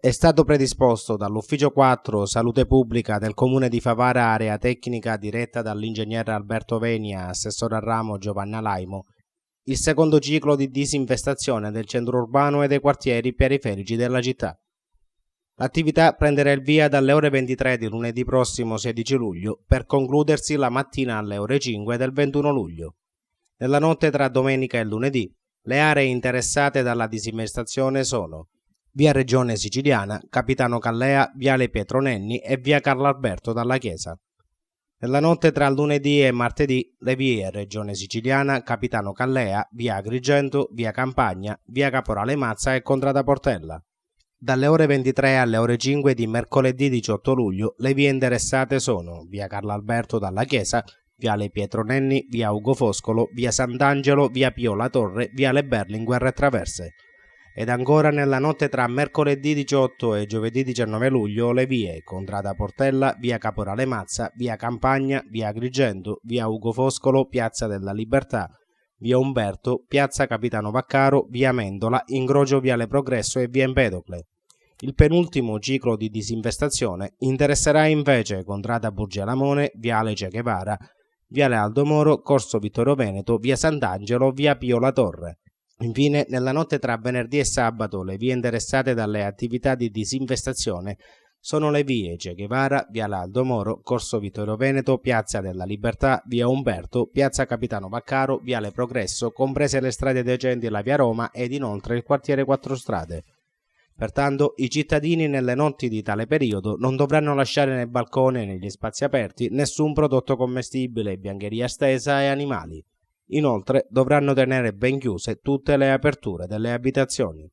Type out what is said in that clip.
È stato predisposto dall'Ufficio 4 Salute Pubblica del Comune di Favara, area tecnica diretta dall'ingegnere Alberto Venia, assessore al ramo Giovanna Laimo, il secondo ciclo di disinfestazione del centro urbano e dei quartieri periferici della città. L'attività prenderà il via dalle ore 23 di lunedì prossimo 16 luglio per concludersi la mattina alle ore 5 del 21 luglio. Nella notte tra domenica e lunedì, le aree interessate dalla disinfestazione sono via Regione Siciliana, Capitano Callea, viale Pietro Nenni e via Carlo Alberto dalla Chiesa. Nella notte tra lunedì e martedì, le vie Regione Siciliana, Capitano Callea, via Agrigento, via Campagna, via Caporale Mazza e Contrada Portella. Dalle ore 23 alle ore 5 di mercoledì 18 luglio, le vie interessate sono via Carlo Alberto dalla Chiesa, viale Pietro Nenni, via Ugo Foscolo, via Sant'Angelo, via Pio La Torre, viale Berlinguer e Traverse. Ed ancora nella notte tra mercoledì 18 e giovedì 19 luglio le vie Contrada Portella, via Caporale Mazza, via Campagna, via Agrigento, via Ugo Foscolo, piazza della Libertà, via Umberto, piazza Capitano Vaccaro, via Mendola, incrocio viale Progresso e via Empedocle. Il penultimo ciclo di disinfestazione interesserà invece Contrada Burgialamone, viale Che Guevara, viale Aldo Moro, corso Vittorio Veneto, via Sant'Angelo, via Pio La Torre. Infine, nella notte tra venerdì e sabato, le vie interessate dalle attività di disinfestazione sono le vie Che Guevara, viale Aldo Moro, corso Vittorio Veneto, piazza della Libertà, via Umberto, piazza Capitano Vaccaro, viale Progresso, comprese le strade adiacenti alla via Roma ed inoltre il quartiere Quattro Strade. Pertanto, i cittadini nelle notti di tale periodo non dovranno lasciare nei balconi e negli spazi aperti nessun prodotto commestibile, biancheria stesa e animali. Inoltre dovranno tenere ben chiuse tutte le aperture delle abitazioni.